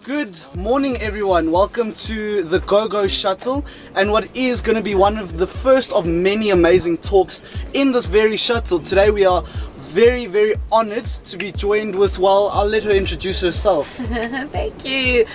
Good morning, everyone. Welcome to the Go-Go Shuttle and what is going to be one of the first of many amazing talks in this very shuttle. Today we are very honored to be joined with, well, I'll let her introduce herself. Thank you.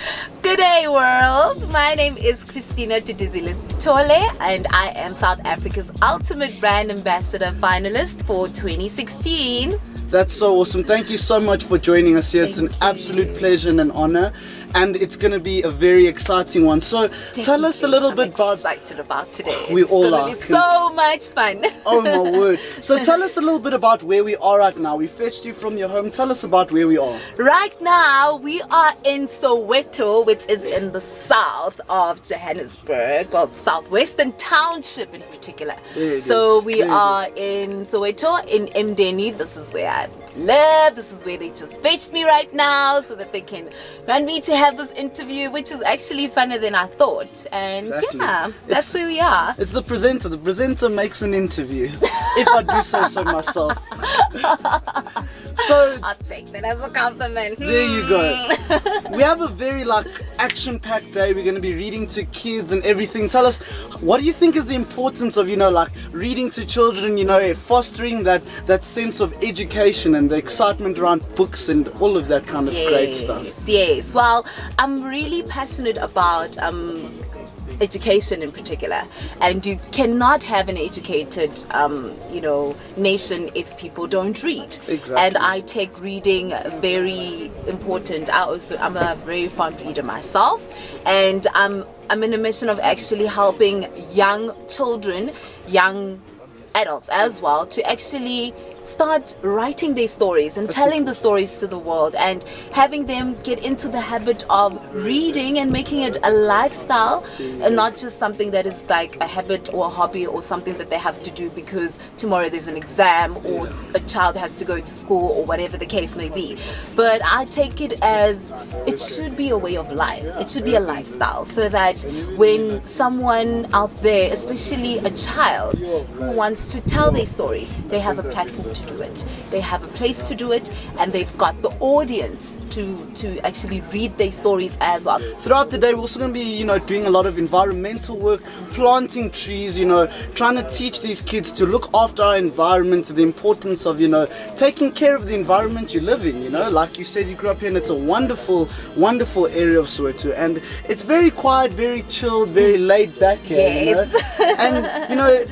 Good day, world. My name is Christina Tudizilis Tole and I am South Africa's Ultimate Brand Ambassador finalist for 2016. That's so awesome. Thank you so much for joining us here. It's an absolute pleasure and an honor, and it's going to be a very exciting one. So tell us a little bit about... I'm excited about today. We all are. It's going to be so much fun. Oh my word. So tell us a little bit about where we are right now. We fetched you from your home. Tell us about where we are. Right now, we are in Soweto, which is in the south of Johannesburg, well, Southwestern Township in particular. So we are in Soweto, in Mdeni. This is where I live. This is where they just fetched me right now so that they can run me to have this interview, which is actually funner than I thought. And yeah, that's where we are. It's the presenter. The presenter makes an interview, if I do say so myself. So I'll take that as a compliment. There you go. We have a very action-packed day. We're going to be reading to kids and everything. Tell us, what do you think is the importance of reading to children, fostering that sense of education and the excitement around books and all of that kind of great stuff? Yes. Well, I'm really passionate about education in particular, and you cannot have an educated nation if people don't read. Exactly. And I take reading very important. I'm a very fond reader myself, and I'm in a mission of actually helping young children, young adults as well, to actually start writing their stories and telling the stories to the world, and having them get into the habit of reading and making it a lifestyle and not just something that is like a habit or a hobby or something that they have to do because tomorrow there's an exam or a child has to go to school or whatever the case may be. But I take it as it should be a way of life. It should be a lifestyle, so that when someone out there, especially a child who wants to tell their stories, they have a platform to do it. They have a place to do it, and they've got the audience to actually read their stories as well. Throughout the day, we're also going to be, doing a lot of environmental work, planting trees, trying to teach these kids to look after our environment, the importance of, taking care of the environment you live in, Like you said, you grew up here and it's a wonderful area of Soweto, and it's very quiet, very chilled, very laid back here, And,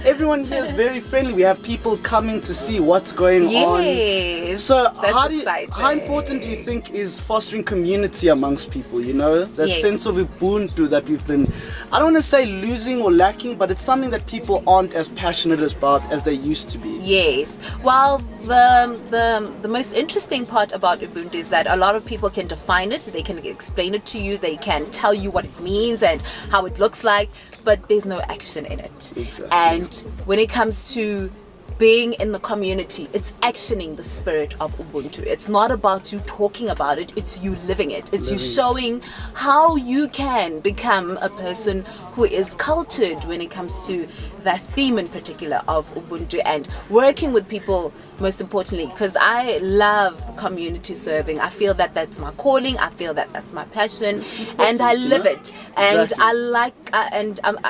everyone here is very friendly. We have people coming to see what's going on. So how important do you think is fostering community amongst people, that sense of ubuntu that we've been, I don't want to say losing or lacking, but it's something that people aren't as passionate about as they used to be. Yes. Well, the most interesting part about ubuntu is that a lot of people can define it, they can explain it to you, they can tell you what it means and how it looks like, but there's no action in it. Exactly. And when it comes to being in the community, it's actioning the spirit of Ubuntu. It's not about you talking about it, it's you living it. It's you showing how you can become a person who is cultured when it comes to that theme in particular of Ubuntu, and working with people, most importantly, because I love community serving. I feel that that's my calling, I feel that that's my passion, and I live it. And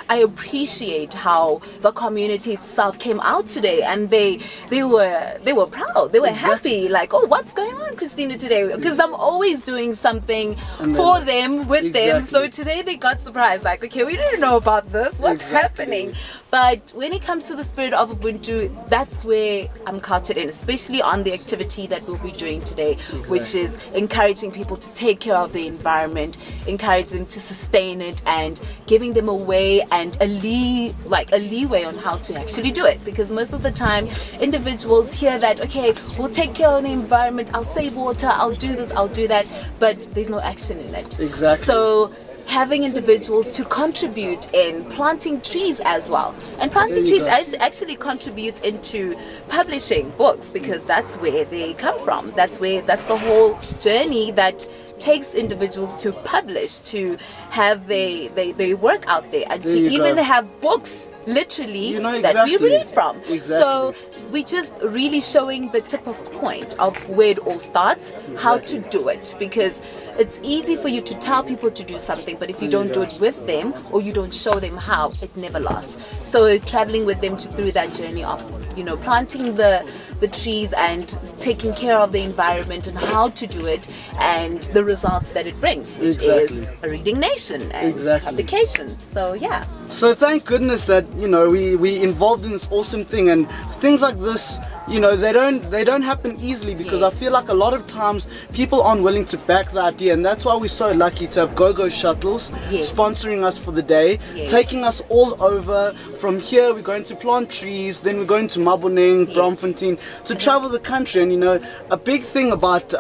I appreciate how the community itself came out today, and they were proud, they were happy, like, oh, what's going on, Christina, today? Because I'm always doing something for them, with them. So today they got surprised, like, okay, we didn't know about this, what's happening? But when it comes to the spirit of Ubuntu, that's where I'm cultured in, especially on the activity that we'll be doing today, which is encouraging people to take care of the environment, encourage them to sustain it, and giving them a way and a leeway on how to actually do it. Because most of the time, individuals hear that, okay, we'll take care of the environment, I'll save water, I'll do this, I'll do that, but there's no action in it. Exactly. So having individuals to contribute in planting trees as well. And planting trees actually contributes into publishing books, because that's where they come from. That's the whole journey that takes individuals to publish, to have their work out there, and There to you even go. have books literally You know, that we exactly. read from. Exactly. So we just really showing the tip of point of where it all starts, how to do it, because it's easy for you to tell people to do something, but if you don't do it with them or you don't show them how, it never lasts. So traveling with them through that journey of, you know, planting the trees and taking care of the environment and how to do it and the results that it brings, which is a reading nation and publications. So yeah. So thank goodness that, you know, we involved in this awesome thing, and things like this, you know, they don't happen easily, because I feel like a lot of times people aren't willing to back the idea, and that's why we're so lucky to have Go Shuttles sponsoring us for the day, taking us all over. From here we're going to plant trees, then we're going to Maboneng, Braamfontein, to travel the country. And you know, a big thing about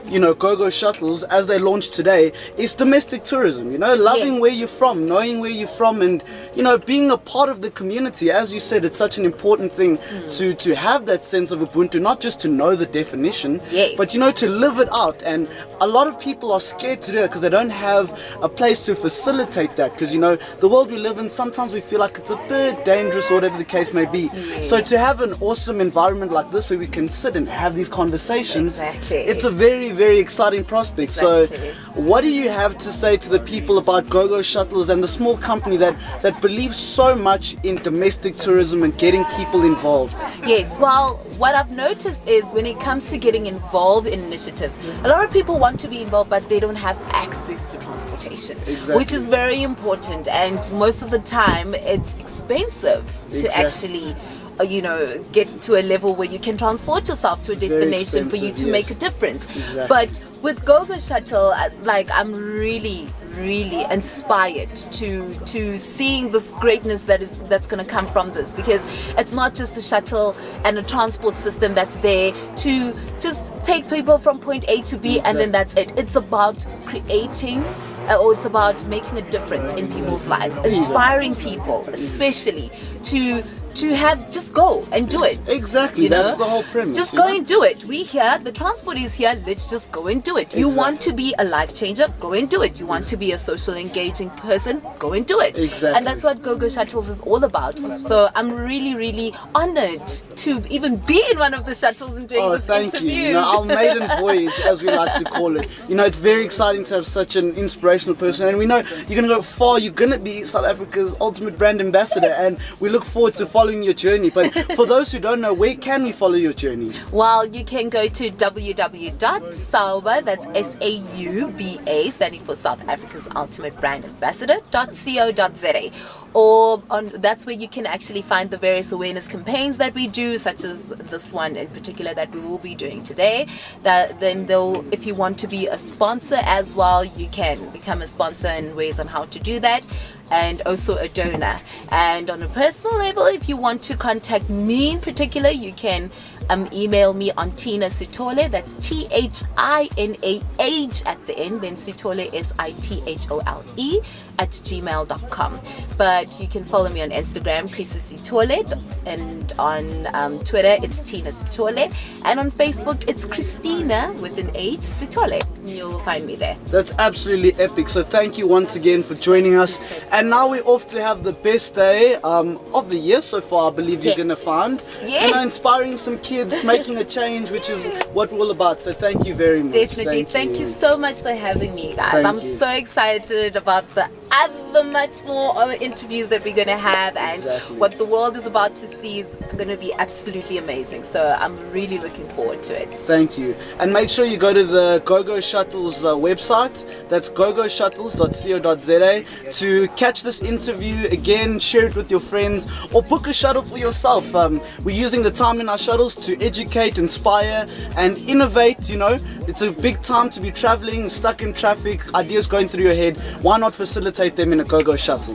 you know, Go Shuttles as they launched today is domestic tourism, you know, loving where you're from, knowing where you're from, and you know, being a part of the community. As you said, it's such an important thing to have that sense of Ubuntu, not just to know the definition, but you know, to live it out. And a lot of people are scared to do it because they don't have a place to facilitate that, because you know, the world we live in, sometimes we feel like it's a bit dangerous or whatever the case may be. So to have an awesome environment like this where we can sit and have these conversations, it's a very, very exciting prospect. So what do you have to say to the people about Go Shuttles and the small company that believes so much in domestic tourism and getting people involved? Yes, well, what I've noticed is when it comes to getting involved in initiatives, a lot of people want to be involved, but they don't have access to transportation, which is very important. And most of the time, it's expensive to actually, you know, get to a level where you can transport yourself to a destination for you to make a difference. But with Go Shuttle, like, I'm really inspired to seeing this greatness that's going to come from this, because it's not just a shuttle and a transport system that's there to just take people from point A to B and then that's it. It's about creating or it's about making a difference in people's lives, inspiring people, especially to just go and do it. Exactly, you know? that's the whole premise. Just go and do it. We here, the transport is here, let's just go and do it. You want to be a life changer, go and do it. You want to be a social engaging person, go and do it. And that's what Go Shuttles is all about. So I'm really honored to even be in one of the shuttles and doing this interview. You know, our maiden voyage, as we like to call it. You know, it's very exciting to have such an inspirational person, and we know you're going to go far. You're going to be South Africa's ultimate brand ambassador, and we look forward to following your journey. But for those who don't know, where can we follow your journey? Well, you can go to www.sauba, that's SAUBA, standing for South Africa's Ultimate Brand Ambassador, .co.za. Or that's where you can actually find the various awareness campaigns that we do, such as this one in particular that we will be doing today. If you want to be a sponsor as well, you can become a sponsor and ways on how to do that, and also a donor. And on a personal level, if you want to contact me in particular, you can email me on Tina Sithole, that's THINAH at the end, then Sithole SITHOLE @gmail.com. But you can follow me on Instagram, Chrissy Sithole, and on Twitter it's Tina Sithole, and on Facebook it's Christina with an H Sithole. You'll find me there. That's absolutely epic. So thank you once again for joining us. And now we're off to have the best day of the year so far, I believe you're going to find. You know, inspiring some kids, making a change, which is what we're all about. So thank you very much. Definitely. Thank you so much for having me, guys. I'm so excited about the other much more interviews that we're going to have, and what the world is about to see is going to be absolutely amazing. So I'm really looking forward to it. Thank you. And make sure you go to the Go Shuttles website, that's gogoshuttles.co.za, to catch this interview again, share it with your friends, or book a shuttle for yourself. We're using the time in our shuttles to educate, inspire and innovate. You know, it's a big time to be traveling, stuck in traffic, ideas going through your head. Why not facilitate them in a Go Shuttle?